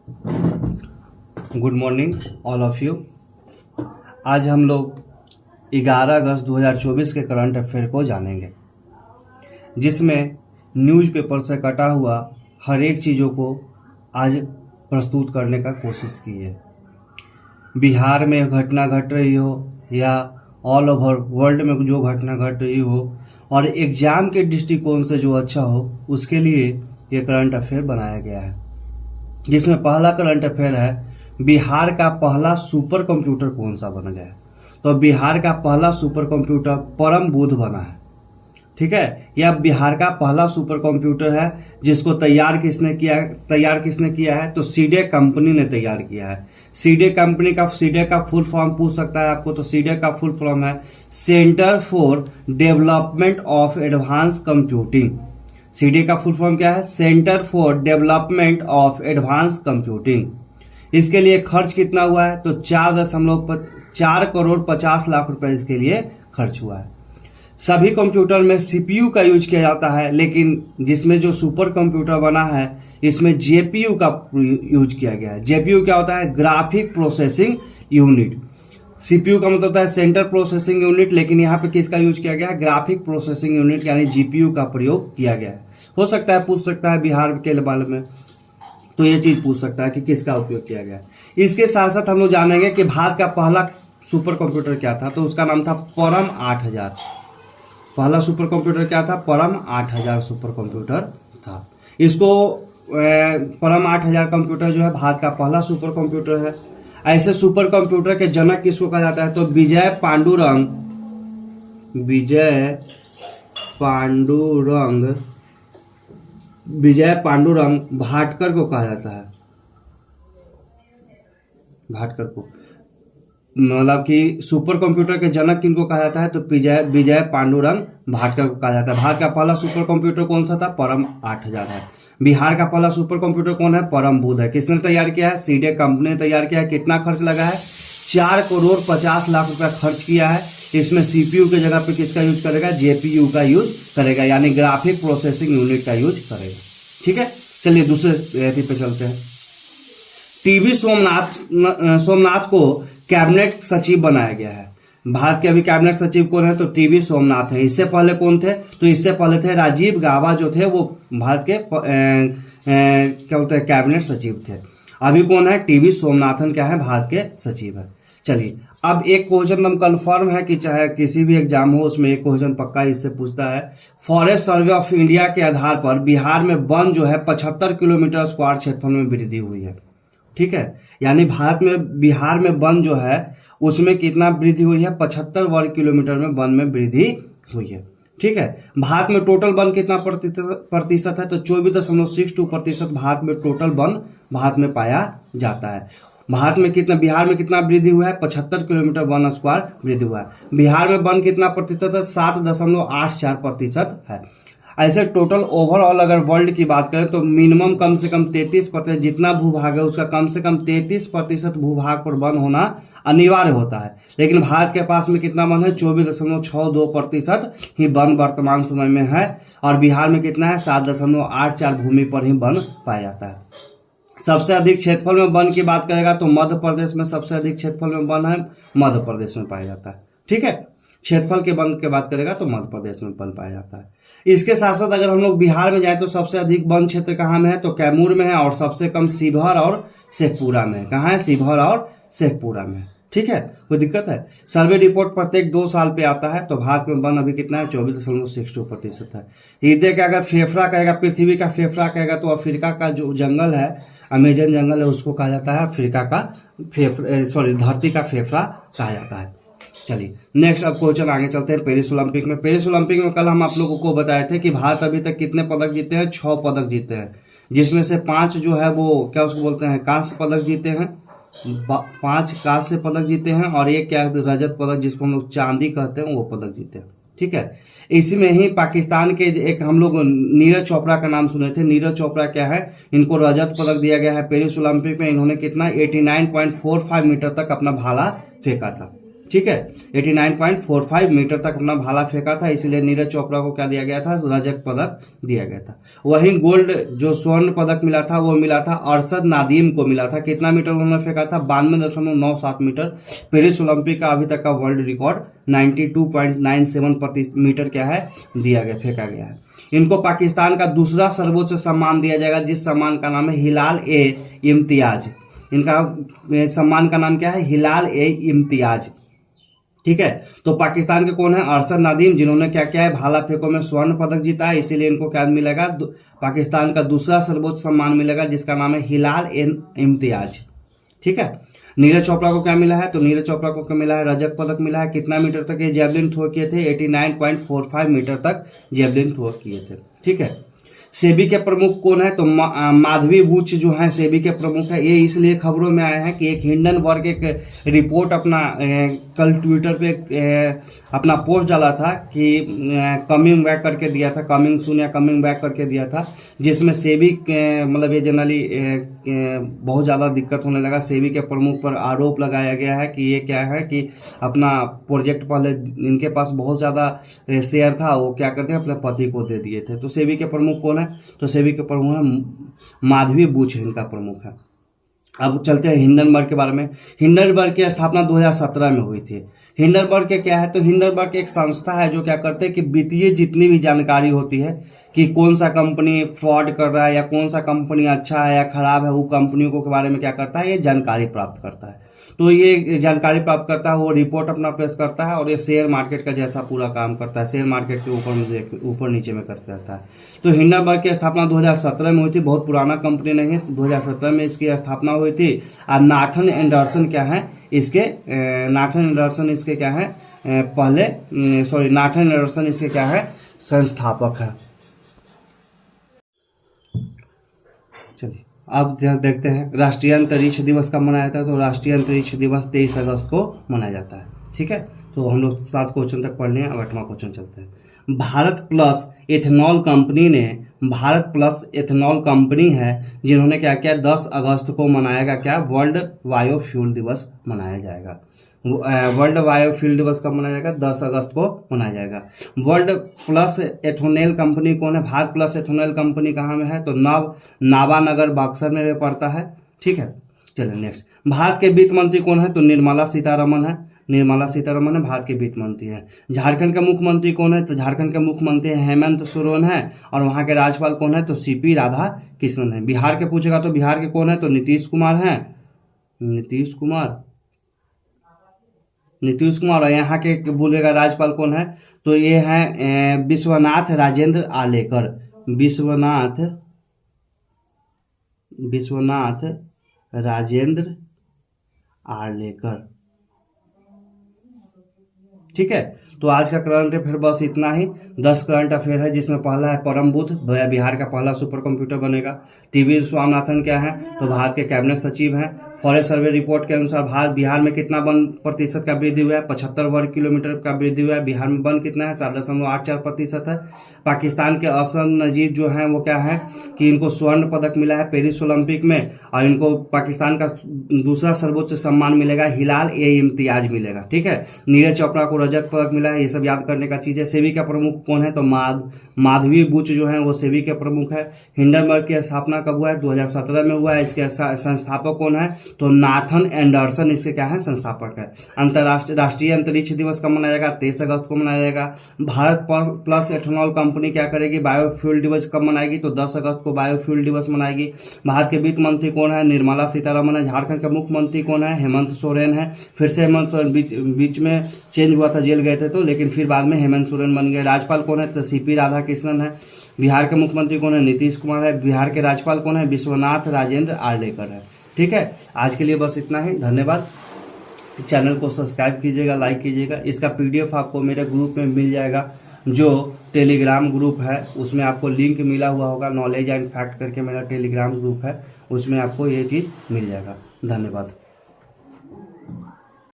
Good morning all of you. आज हम लोग 11 अगस्त 2024 के करंट अफेयर को जानेंगे, जिसमें न्यूज़पेपर से कटा हुआ हर एक चीज़ों को आज प्रस्तुत करने का कोशिश की है। बिहार में घटना घट रही हो या ऑल ओवर वर्ल्ड में जो घटना घट रही हो और एग्जाम के दृष्टिकोण से जो अच्छा हो, उसके लिए ये करंट अफेयर बनाया गया है। जिसमें पहला करंट अफेयर है, बिहार का पहला सुपर कंप्यूटर कौन सा बन गया है। तो बिहार का पहला सुपर कंप्यूटर परम बुध बना है। ठीक है, यह बिहार का पहला सुपर कंप्यूटर है, जिसको तैयार किसने किया है तो सीडे कंपनी ने तैयार किया है। सीडे का फुल फॉर्म पूछ सकता है आपको, तो सीडे का फुल फॉर्म है centre for development of advance computing. CDAC का फुल फॉर्म क्या है? Centre for development of advance computing. इसके लिए खर्च कितना हुआ है तो 4 करोड़ 50 लाख रुपए इसके लिए खर्च हुआ है। सभी कंप्यूटर में सीपीयू का यूज किया जाता है, लेकिन जिसमें जो सुपर कंप्यूटर बना है इसमें जेपीयू का यूज किया गया है। जेपीयू क्या होता है? Graphic processing unit. सीपीयू का मतलब होता है सेंटर प्रोसेसिंग यूनिट, लेकिन यहाँ पे किसका यूज किया गया है? ग्राफिक प्रोसेसिंग यूनिट यानी जीपीयू का प्रयोग किया गया है। हो सकता है पूछ सकता है बिहार के बारे में, तो ये चीज पूछ सकता है कि किसका उपयोग किया गया है। इसके साथ साथ हम लोग जानेंगे कि भारत का पहला सुपर कंप्यूटर क्या था, तो उसका नाम था परम 8000। पहला सुपर कंप्यूटर क्या था? परम 8000 सुपर कंप्यूटर था। इसको परम 8000 कंप्यूटर जो है भारत का पहला सुपर कंप्यूटर है। ऐसे सुपर कंप्यूटर के जनक किसको कहा जाता है तो विजय पांडुरंग भाटकर को कहा जाता है। भाटकर को, मतलब कि सुपर कंप्यूटर के जनक किनको कहा जाता है तो विजय पांडुरंग भाटकर को कहा जाता है। भारत का पहला सुपर कंप्यूटर कौन सा था? परम 8000 है। बिहार का पहला सुपर कंप्यूटर कौन है? परम बुध है। किसने तैयार किया है? सीडे कंपनी ने तैयार किया है। कितना खर्च लगा है? 4 करोड़ 50 लाख रुपया खर्च किया है। इसमें सीपीयू की जगह पे किसका यूज करेगा? जेपीयू का यूज करेगा, यानी ग्राफिक प्रोसेसिंग यूनिट का यूज करेगा। ठीक है, चलिए दूसरे पे चलते हैं। टीवी सोमनाथ को कैबिनेट सचिव बनाया गया है। भारत के अभी कैबिनेट सचिव कौन है तो टीवी सोमनाथ है। इससे पहले कौन थे तो इससे पहले थे राजीव गाबा, जो थे वो भारत के क्या होता है कैबिनेट सचिव थे। अभी कौन है? टीवी सोमनाथन क्या है? भारत के सचिव है। चलिए, अब एक क्वेश्चन हम कंफर्म है कि चाहे किसी भी एग्जाम हो उसमें एक क्वेश्चन पक्का इससे पूछता है। फॉरेस्ट सर्वे ऑफ इंडिया के आधार पर बिहार में वन जो है 75 किलोमीटर स्क्वायर क्षेत्रफल में वृद्धि हुई है। ठीक है, यानी बिहार में वन जो है उसमें कितना वृद्धि हुई है? 75 वर्ग किलोमीटर में वन में वृद्धि हुई है। ठीक है, भारत में टोटल वन कितना प्रतिशत है तो 24.62% भारत में टोटल वन भारत में पाया जाता है। बिहार में कितना वृद्धि हुआ है? 75 किलोमीटर वन स्क्वायर वृद्धि हुआ है। बिहार में वन कितना प्रतिशत है? 7.84% है। ऐसे टोटल ओवरऑल अगर वर्ल्ड की बात करें तो मिनिमम कम से कम 33%, जितना भूभाग है उसका कम से कम 33% भूभाग पर वन होना अनिवार्य होता है। लेकिन भारत के पास में कितना वन है? 24.62% ही वन वर्तमान समय में है। और बिहार में कितना है? 7.84 भूमि पर ही वन पाया जाता है। सबसे अधिक क्षेत्रफल में वन की बात करेगा तो मध्य प्रदेश में सबसे अधिक क्षेत्रफल में वन है, मध्य प्रदेश में पाया जाता है। ठीक है, क्षेत्रफल के वन की बात करेगा तो मध्य प्रदेश में वन पाया जाता है। इसके साथ साथ अगर हम लोग बिहार में जाए तो सबसे अधिक वन क्षेत्र कहाँ में है तो कैमूर में है, और सबसे कम शिवहर और शेखपुरा में है। कहाँ है? शिवहर और शेखपुरा में। ठीक है, कोई दिक्कत है? सर्वे रिपोर्ट प्रत्येक 2 साल पे आता है। तो भारत में वन अभी कितना है? 24.62% है। हृदय का अगर फेफड़ा कहेगा, पृथ्वी का फेफड़ा कहेगा तो अफ्रीका का जो जंगल है, अमेजन जंगल है, उसको कहा जाता है अफ्रीका का धरती का फेफड़ा कहा जाता है। चलिए नेक्स्ट अब क्वेश्चन आगे चलते हैं। पेरिस ओलंपिक में कल हम आप लोगों को बताए थे कि भारत अभी तक कितने पदक जीते हैं? 6 पदक जीते हैं, जिसमें से 5 जो है वो क्या उसको बोलते हैं कांस्य पदक जीते हैं। 5 कांस्य पदक जीते हैं और एक क्या रजत पदक, जिसको हम लोग चांदी कहते हैं, वो पदक जीते हैं। ठीक है, इसी में ही पाकिस्तान के एक हम लोग नीरज चोपड़ा का नाम सुने थे। नीरज चोपड़ा क्या है? इनको रजत पदक दिया गया है। पेरिस ओलंपिक में इन्होंने कितना 89.45 मीटर तक अपना भाला फेंका था। ठीक है। 89.45 मीटर तक अपना भाला फेंका था, इसलिए नीरज चोपड़ा को क्या दिया गया था, रजत पदक दिया गया था। वहीं गोल्ड जो स्वर्ण पदक मिला था वो मिला था अरशद नादीम को मिला था। कितना मीटर उन्होंने फेंका था, 92.97 मीटर। पेरिस ओलंपिक का अभी तक का वर्ल्ड रिकॉर्ड 92.97 मीटर क्या है दिया गया, फेंका गया है। इनको पाकिस्तान का दूसरा सर्वोच्च सम्मान दिया जाएगा, जिस सम्मान का नाम है हिलाल ए इम्तियाज। इनका सम्मान का नाम क्या है, हिलाल ए इम्तियाज। ठीक है। तो पाकिस्तान के कौन है, अरशद नादीम, जिन्होंने क्या क्या है, भाला फेंको में स्वर्ण पदक जीता है, इसीलिए इनको क्या मिलेगा, पाकिस्तान का दूसरा सर्वोच्च सम्मान मिलेगा, जिसका नाम है हिलाल एन इम्तियाज। ठीक है। नीरज चोपड़ा को क्या मिला है, तो नीरज चोपड़ा को क्या मिला है, रजत पदक मिला है। कितना मीटर तक ये जेवलिन थ्रो किए थे, 89.45 मीटर तक जेवलिन थ्रो किए थे। ठीक है। सेबी के प्रमुख कौन है, तो माधवी बुच जो है सेबी के प्रमुख है। ये इसलिए खबरों में आए हैं कि एक हिंडनबर्ग एक रिपोर्ट अपना कल ट्विटर पे अपना पोस्ट डाला था कि कमिंग बैक करके दिया था, कमिंग सून या कमिंग बैक करके दिया था, जिसमें सेबी मतलब ये जनरली बहुत ज़्यादा दिक्कत होने लगा। सेबी के प्रमुख पर आरोप लगाया गया है कि ये क्या है कि अपना प्रोजेक्ट पहले इनके पास बहुत ज़्यादा शेयर था, वो क्या करते हैं अपने पति को दे दिए थे। तो सेबी के प्रमुख कौन है, तो सेबी के प्रमुख है माधवी बुच, इनका प्रमुख है। अब चलते हैं हिंडनबर्ग के बारे में। हिंडनबर्ग की स्थापना 2017 में हुई थी। हिंडनबर्ग के क्या है, तो हिंडनबर्ग एक संस्था है जो क्या करते हैं कि वित्तीय जितनी भी जानकारी होती है कि कौन सा कंपनी फ्रॉड कर रहा है या कौन सा कंपनी अच्छा है या खराब है, वो कंपनियों को के बारे में क्या करता है, ये जानकारी प्राप्त करता है। तो ये जानकारी प्राप्त करता है, वो रिपोर्ट अपना पेश करता है और ये शेयर मार्केट का जैसा पूरा काम करता है, शेयर मार्केट के ऊपर नीचे में करता रहता है। तो हिंडनबर्ग की स्थापना 2017 में हुई थी, बहुत पुराना कंपनी नहीं है, 2017 में इसकी स्थापना हुई थी। और नाथन एंडरसन क्या है इसके, नाथन एंडरसन इसके क्या है नाथन एंडरसन इसके क्या है, संस्थापक है। चलिए अब देखते हैं राष्ट्रीय अंतरिक्ष दिवस कब मनाया जाता है, तो राष्ट्रीय अंतरिक्ष दिवस 23 अगस्त को मनाया जाता है। ठीक है। तो हम लोग 7 क्वेश्चन तक पढ़ लिए, अब 8वां क्वेश्चन चलते हैं। भारत प्लस एथेनॉल कंपनी है जिन्होंने क्या किया, 10 अगस्त को मनाएगा क्या, वर्ल्ड बायोफ्यूल दिवस मनाया जाएगा। वर्ल्ड बायोफ्यूल दिवस कब मनाया जाएगा, 10 अगस्त को मनाया जाएगा। वर्ल्ड प्लस एथेनॉल कंपनी कौन है, भारत प्लस एथेनॉल कंपनी कहाँ में है, तो नाबानगर बक्सर में भी पड़ता है। ठीक है। चलिए नेक्स्ट, भारत के वित्त मंत्री कौन है, तो निर्मला सीतारमण है। निर्मला सीतारमण है भारत के वित्त मंत्री है। झारखंड का मुख्यमंत्री कौन है, तो झारखंड के मुख्यमंत्री हेमंत सोरेन है और वहां के राज्यपाल कौन है, तो सीपी राधा कृष्णन है। बिहार के पूछेगा तो बिहार के कौन है, तो नीतीश कुमार है, नीतीश कुमार। और यहाँ के बोलेगा राज्यपाल कौन है, तो ये है विश्वनाथ राजेंद्र आर्लेकर। विश्वनाथ राजेंद्र आर्लेकर। ठीक है। तो आज का करंट अफेयर बस इतना ही। 10 करंट अफेयर है, जिसमें पहला है परम बुद्ध बिहार का पहला सुपर कंप्यूटर बनेगा। टीवी स्वामीनाथन क्या है, तो भारत के कैबिनेट सचिव हैं। फॉरेस्ट सर्वे रिपोर्ट के अनुसार बिहार में कितना वन प्रतिशत का वृद्धि हुआ है, 75 वर्ग किलोमीटर का वृद्धि हुआ है। बिहार में वन कितना है, 7.84% है। पाकिस्तान के असद नजीर जो है वो क्या है कि इनको स्वर्ण पदक मिला है पेरिस ओलंपिक में, और इनको पाकिस्तान का दूसरा सर्वोच्च सम्मान मिलेगा, हिलाल ए इम्तियाज मिलेगा। ठीक है। नीरज चोपड़ा को रजत पदक मिला है, ये सब याद करने का चीज है। सेबी का प्रमुख कौन है, तो माधवी बुच जो है वो सेबी के प्रमुख है। हिंडनबर्ग की स्थापना कब हुआ है, 2017 में हुआ है। इसके संस्थापक कौन है, तो नाथन एंडरसन इसके क्या है, संस्थापक है। राष्ट्रीय अंतरिक्ष दिवस कब मनाया जाएगा, 23 अगस्त को मनाया जाएगा। भारत प्लस एथेनॉल कंपनी क्या करेगी, बायोफ्यूल दिवस कब मनाएगी, तो 10 अगस्त को बायोफ्यूल दिवस मनाएगी। भारत के वित्त मंत्री कौन है, निर्मला सीतारमण है। झारखंड के मुख्यमंत्री कौन है, हेमंत सोरेन है। फिर से हेमंत सोरेन बीच में चेंज हुआ था, जेल गए थे तो, लेकिन फिर बाद में हेमंत सोरेन बन गए। राज्यपाल कौन है, तो सीपी राधा कृष्णन है। बिहार के मुख्यमंत्री कौन है, नीतीश कुमार है। बिहार के राज्यपाल कौन है, विश्वनाथ राजेंद्र आर्लेकर है। ठीक है। आज के लिए बस इतना ही, धन्यवाद। चैनल को सब्सक्राइब कीजिएगा, लाइक कीजिएगा। इसका पीडीएफ आपको मेरे ग्रुप में मिल जाएगा, जो टेलीग्राम ग्रुप है उसमें आपको लिंक मिला हुआ होगा। नॉलेज एंड फैक्ट करके मेरा टेलीग्राम ग्रुप है, उसमें आपको ये चीज़ मिल जाएगा। धन्यवाद।